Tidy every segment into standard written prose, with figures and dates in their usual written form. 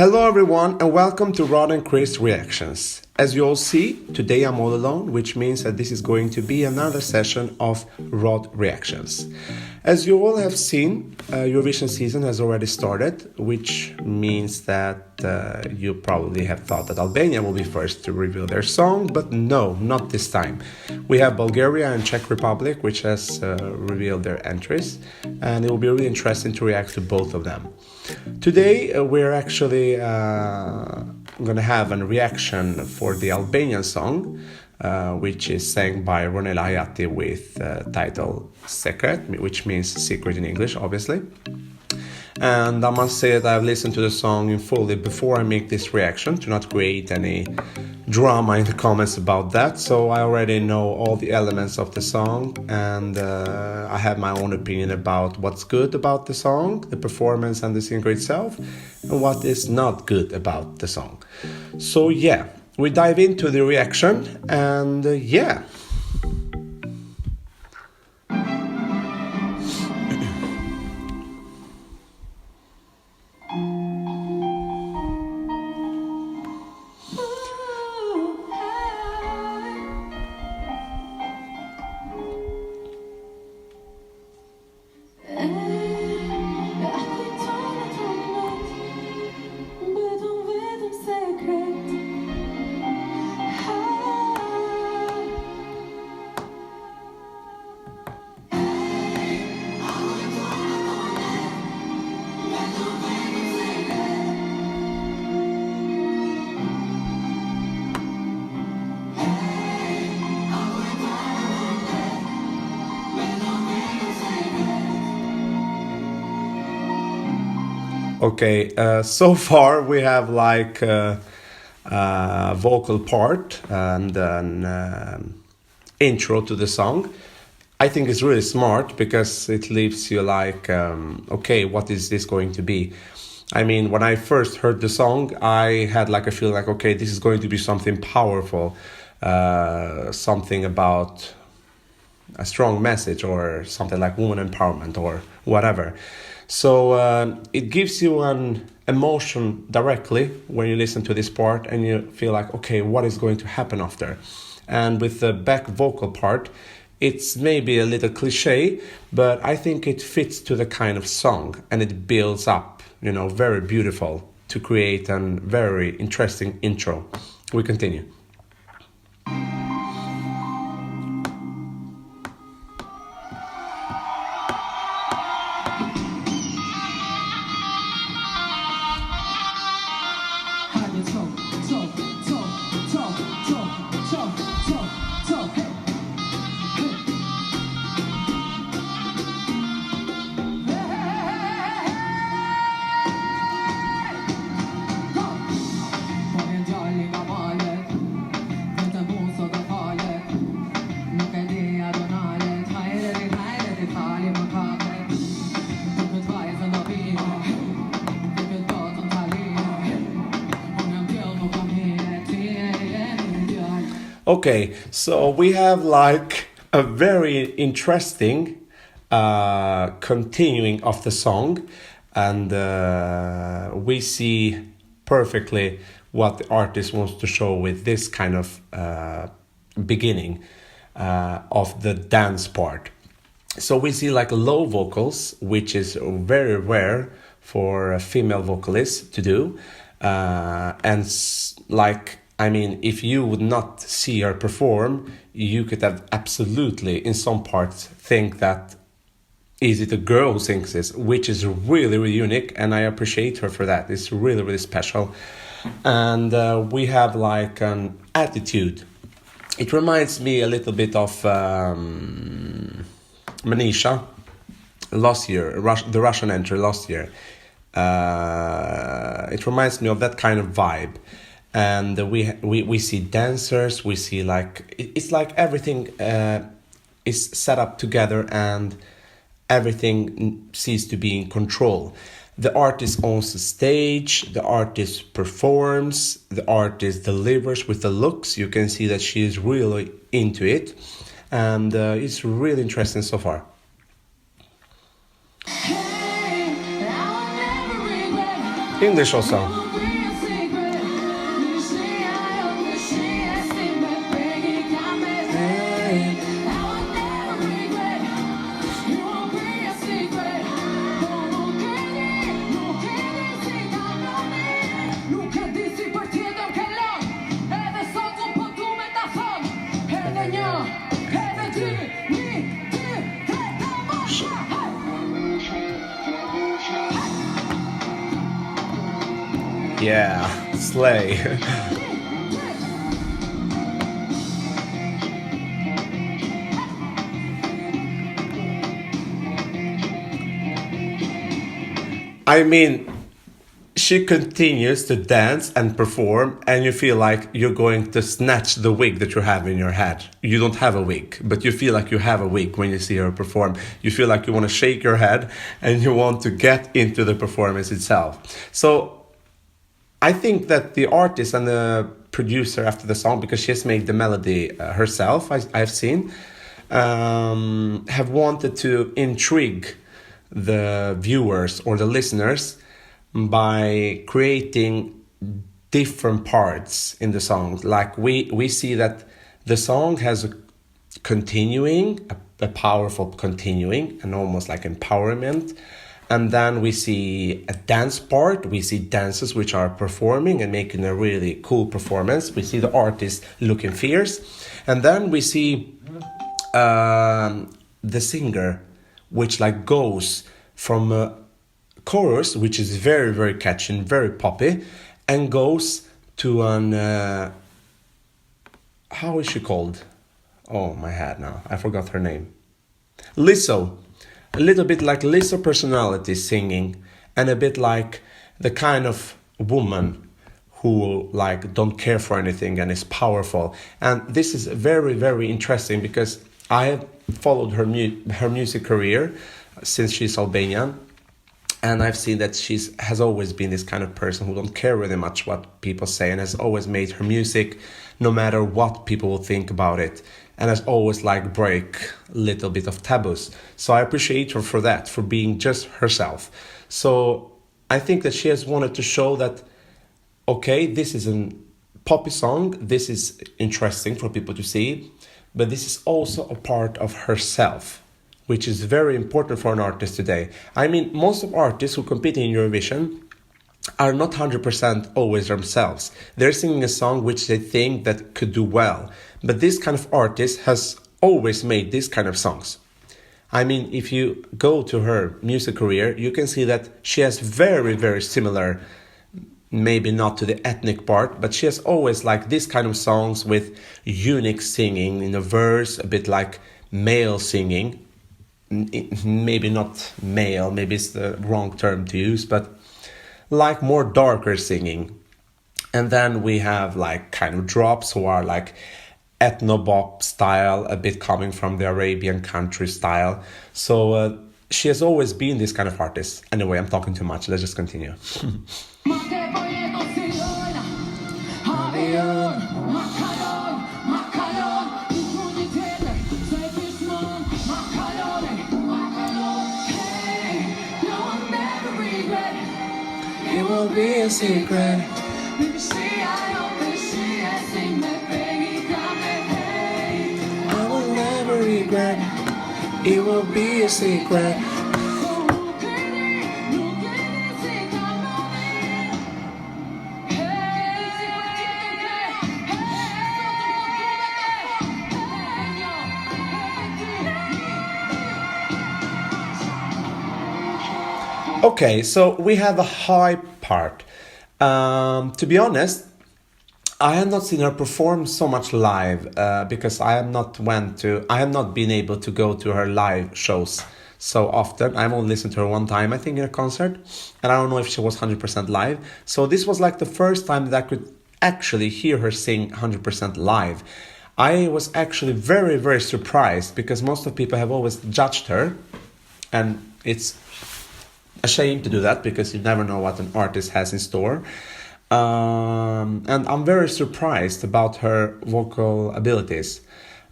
Hello everyone and welcome to Rod and Chris Reactions. As you all see, today I'm all alone, which means that this is going to be another session of Rod Reactions. As you all have seen, Eurovision season has already started, which means that you probably have thought that Albania will be first to reveal their song, but no, not this time. We have Bulgaria and Czech Republic, which has revealed their entries, and it will be really interesting to react to both of them. Today we're actually going to have a reaction for the Albanian song, which is sang by Ronela Hajati with title Sekret, which means secret in English, obviously. And I must say that I've listened to the song in fully before I make this reaction to not create any drama in the comments about that. So I already know all the elements of the song, and I have my own opinion about what's good about the song, the performance and the singer itself, and what is not good about the song. So yeah, we dive into the reaction, and yeah. Okay, so far we have like a vocal part and an intro to the song. I think it's really smart because it leaves you like, okay, what is this going to be? I mean, when I first heard the song, I had like a feeling like, okay, this is going to be something powerful, something about a strong message or something like woman empowerment or whatever. So it gives you an emotion directly when you listen to this part and you feel like, okay, what is going to happen after? And with the back vocal part, it's maybe a little cliche, but I think it fits to the kind of song and it builds up, very beautiful to create a very interesting intro. We continue. Okay, so we have like a very interesting continuing of the song, and we see perfectly what the artist wants to show with this kind of beginning of the dance part. So we see like low vocals, which is very rare for a female vocalist to do, I mean, if you would not see her perform, you could have absolutely, in some parts, think that is it a girl who sings this, which is really, really unique, and I appreciate her for that. It's really, really special. And we have like an attitude. It reminds me a little bit of Manisha last year, the Russian entry last year. It reminds me of that kind of vibe. And we see dancers, we see like it's like everything is set up together and everything seems to be in control. The artist owns the stage, the artist performs, the artist delivers with the looks. You can see that she is really into it, and it's really interesting so far. English also. Yeah, slay. I mean, she continues to dance and perform, and you feel like you're going to snatch the wig that you have in your head. You don't have a wig, but you feel like you have a wig when you see her perform. You feel like you want to shake your head and you want to get into the performance itself. So I think that the artist and the producer after the song, because she has made the melody herself, I've seen, have wanted to intrigue the viewers or the listeners by creating different parts in the song. Like we see that the song has a continuing, a powerful continuing, and almost like empowerment. And then we see a dance part. We see dancers which are performing and making a really cool performance. We see the artist looking fierce. And then we see the singer, which like goes from a chorus, which is very, very catchy and very poppy, and goes to an... how is she called? Oh, my head now. I forgot her name. Lizzo. A little bit like Lizzo personality singing, and a bit like the kind of woman who like don't care for anything and is powerful. And this is very, very interesting because I have followed her music career since she's Albanian, and I've seen that has always been this kind of person who don't care really much what people say, and has always made her music no matter what people will think about it, and has always like break a little bit of taboos. So I appreciate her for that, for being just herself. So I think that she has wanted to show that, okay, this is a poppy song, this is interesting for people to see, but this is also a part of herself, which is very important for an artist today. I mean, most of artists who compete in Eurovision are not 100% always themselves. They're singing a song which they think that could do well. But this kind of artist has always made this kind of songs. I mean, if you go to her music career, you can see that she has very, very similar, maybe not to the ethnic part, but she has always like this kind of songs with unique singing in a verse, a bit like male singing. Maybe not male, maybe it's the wrong term to use, but like more darker singing. And then we have like kind of drops who are like ethnobop style, a bit coming from the Arabian country style. So she has always been this kind of artist. Anyway, I'm talking too much. Let's just continue. It will be a secret. I will never regret. It will be a secret. Okay, so we have a high part. To be honest, I have not seen her perform so much live because I have not been able to go to her live shows so often. I've only listened to her one time, I think, in a concert, and I don't know if she was 100% live. So this was like the first time that I could actually hear her sing 100% live. I was actually very, very surprised because most of people have always judged her, and it's a shame to do that because you never know what an artist has in store. And I'm very surprised about her vocal abilities.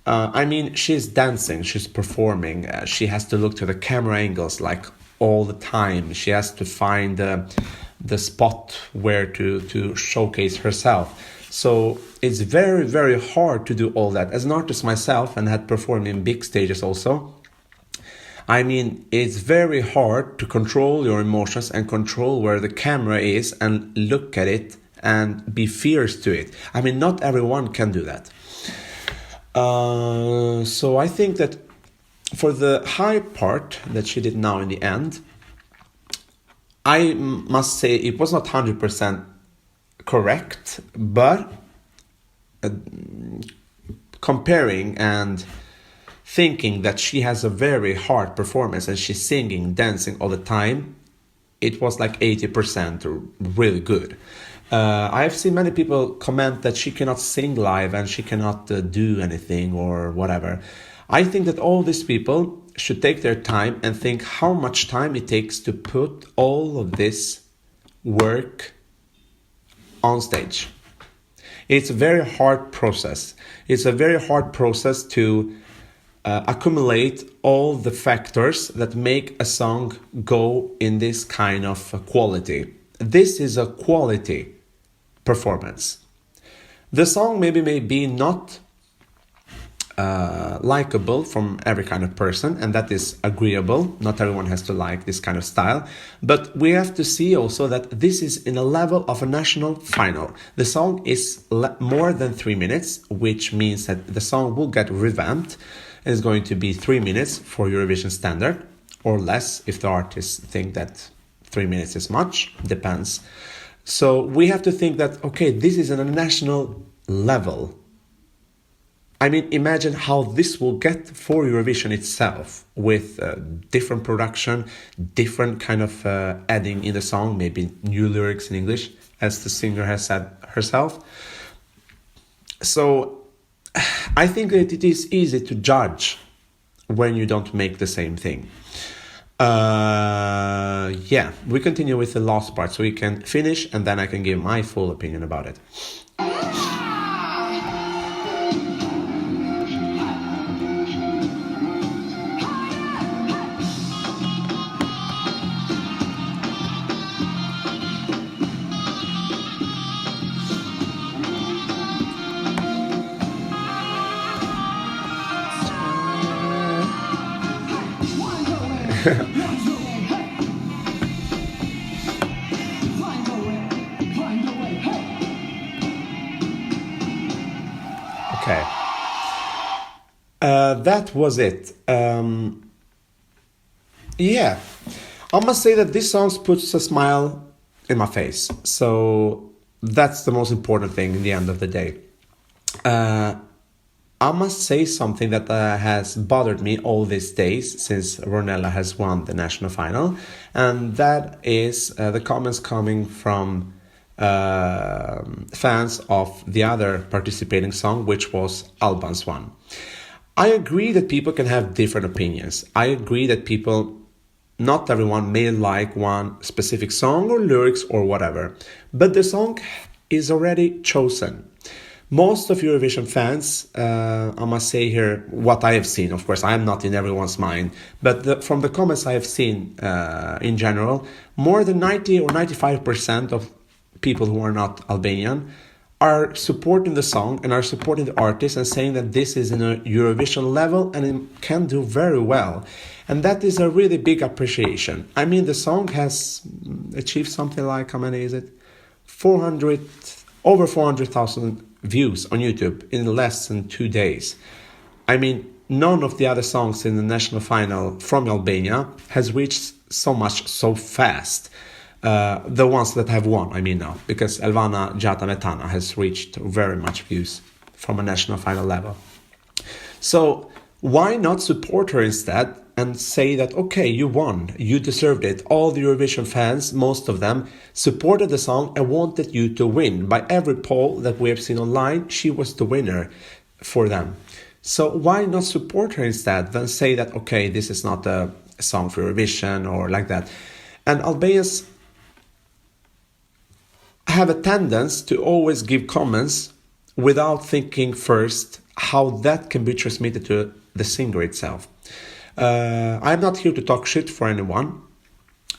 I mean, she's dancing, she's performing, she has to look to the camera angles like all the time. She has to find the spot where to showcase herself. So it's very, very hard to do all that. As an artist myself, and had performed in big stages also, I mean, it's very hard to control your emotions and control where the camera is and look at it and be fierce to it. I mean, not everyone can do that. So I think that for the high part that she did now in the end, I must say it was not 100% correct, but comparing and thinking that she has a very hard performance and she's singing, dancing all the time, it was like 80% really good. I've seen many people comment that she cannot sing live and she cannot do anything or whatever. I think that all these people should take their time and think how much time it takes to put all of this work on stage. It's a very hard process. It's a very hard process to accumulate all the factors that make a song go in this kind of quality. This is a quality performance. The song maybe may be not likable from every kind of person, and that is agreeable. Not everyone has to like this kind of style, but we have to see also that this is in a level of a national final. The song is more than 3 minutes, which means that the song will get revamped. It's going to be 3 minutes for Eurovision standard, or less if the artists think that 3 minutes is much, depends. So we have to think that, okay, this is on a national level. I mean, imagine how this will get for Eurovision itself, with different production, different kind of adding in the song, maybe new lyrics in English, as the singer has said herself. So I think that it is easy to judge when you don't make the same thing. Yeah, we continue with the last part so we can finish and then I can give my full opinion about it. Okay. That was it. Yeah. I must say that this song puts a smile in my face. So that's the most important thing in the end of the day. I must say something that has bothered me all these days since Ronela has won the national final, and that is the comments coming from fans of the other participating song, which was Alban's one. I agree that people can have different opinions. I agree that not everyone may like one specific song or lyrics or whatever, but the song is already chosen. Most of Eurovision fans, I must say here, what I have seen, of course, I am not in everyone's mind, but from the comments I have seen in general, more than 90 or 95% of people who are not Albanian are supporting the song and are supporting the artist and saying that this is in a Eurovision level and it can do very well. And that is a really big appreciation. I mean, the song has achieved something like, how many is it? Over 400,000 views on YouTube in less than 2 days. I mean, none of the other songs in the national final from Albania has reached so much so fast. The ones that have won, I mean now, because Elvana Gjata Metana has reached very much views from a national final level. So why not support her instead and say that, okay, you won, you deserved it. All the Eurovision fans, most of them, supported the song and wanted you to win. By every poll that we have seen online, she was the winner for them. So why not support her instead than say that, okay, this is not a song for Eurovision or like that. And Albanians have a tendency to always give comments without thinking first how that can be transmitted to the singer itself. I'm not here to talk shit for anyone.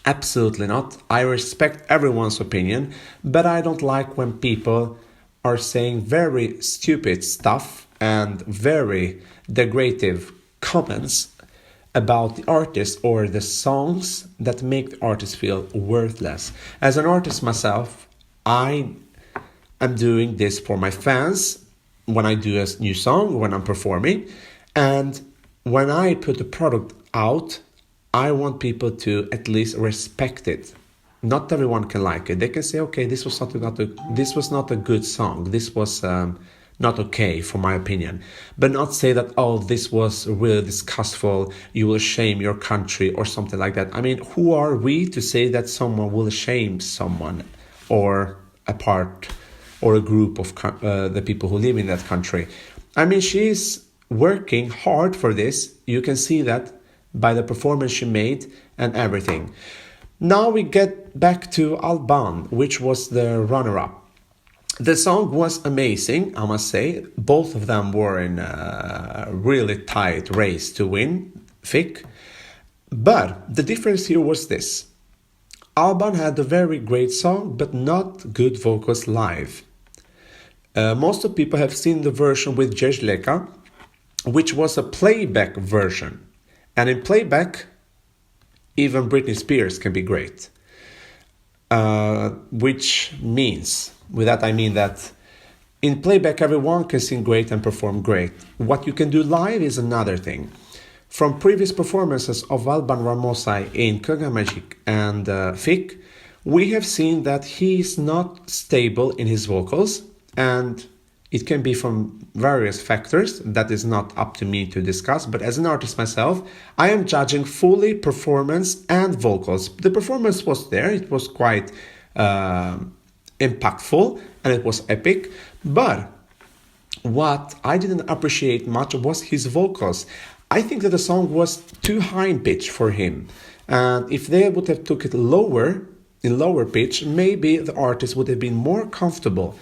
Absolutely not. I respect everyone's opinion, but I don't like when people are saying very stupid stuff and very degradative comments about the artist or the songs that make the artist feel worthless. As an artist myself, I am doing this for my fans, when I do a new song, when I'm performing. And when I put the product out, I want people to at least respect it. Not everyone can like it. They can say, okay, this was not a good song. This was not okay, for my opinion. But not say that, oh, this was really disgustful, you will shame your country or something like that. I mean, who are we to say that someone will shame someone or a part or a group of the people who live in that country? I mean, she's working hard for this. You can see that by the performance she made and everything. Now we get back to Alban, which was the runner-up. The song was amazing, I must say. Both of them were in a really tight race to win, Fick. But the difference here was this. Alban had a very great song, but not good vocals live. Most of people have seen the version with Jezleka, which was a playback version. And in playback, even Britney Spears can be great. Which means, with that I mean that in playback everyone can sing great and perform great. What you can do live is another thing. From previous performances of Alban Ramosai in Kungamagic and Fick, we have seen that he is not stable in his vocals, and it can be from various factors that is not up to me to discuss, but as an artist myself, I am judging fully performance and vocals. The performance was there, it was quite impactful and it was epic, but what I didn't appreciate much was his vocals. I think that the song was too high in pitch for him, and if they would have took it lower, in lower pitch, maybe the artist would have been more comfortable.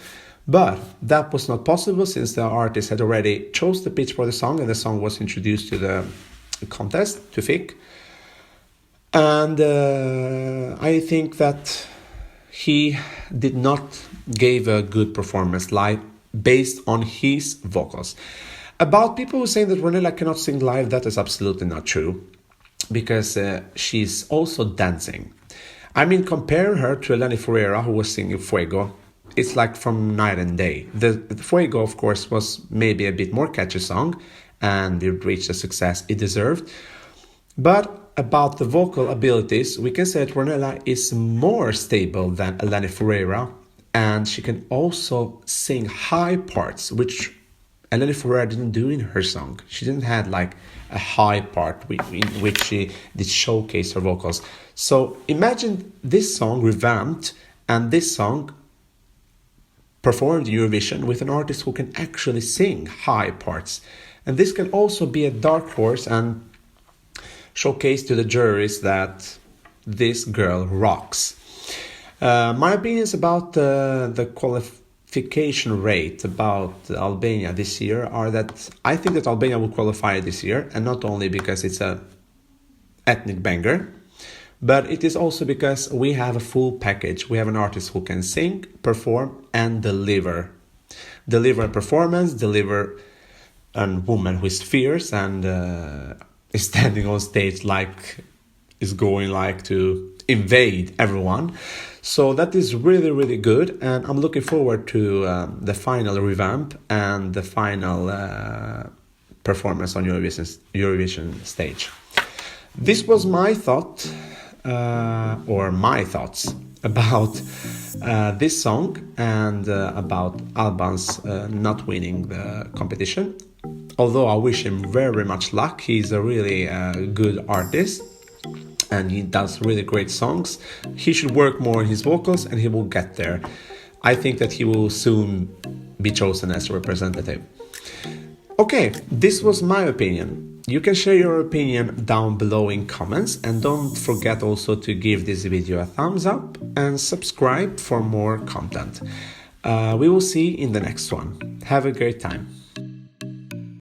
But that was not possible since the artist had already chose the pitch for the song and the song was introduced to the contest, to Fick. And I think that he did not give a good performance live based on his vocals. About people who say that Ronela cannot sing live, that is absolutely not true, because she's also dancing. I mean, compare her to Eleni Ferreira, who was singing Fuego. It's like from night and day. The Fuego, of course, was maybe a bit more catchy song, and it reached the success it deserved. But about the vocal abilities, we can say that Ronela is more stable than Eleni Ferreira, and she can also sing high parts, which Eleni Ferreira didn't do in her song. She didn't have like a high part in which she did showcase her vocals. So imagine this song revamped and this song performed in Eurovision with an artist who can actually sing high parts. And this can also be a dark horse and showcase to the juries that this girl rocks. My opinions about the qualification rate about Albania this year are that I think that Albania will qualify this year, and not only because it's a ethnic banger, but it is also because we have a full package. We have an artist who can sing, perform, and deliver. Deliver a performance, deliver a woman who is fierce and is standing on stage like is going like to invade everyone. So that is really, really good, and I'm looking forward to the final revamp and the final performance on Eurovision stage. This was my thought. My thoughts about this song and about Alban's not winning the competition. Although I wish him very much luck, he's a really good artist and he does really great songs. He should work more on his vocals and he will get there. I think that he will soon be chosen as a representative. Okay, this was my opinion. You can share your opinion down below in comments, and don't forget also to give this video a thumbs up and subscribe for more content. We will see in the next one. Have a great time.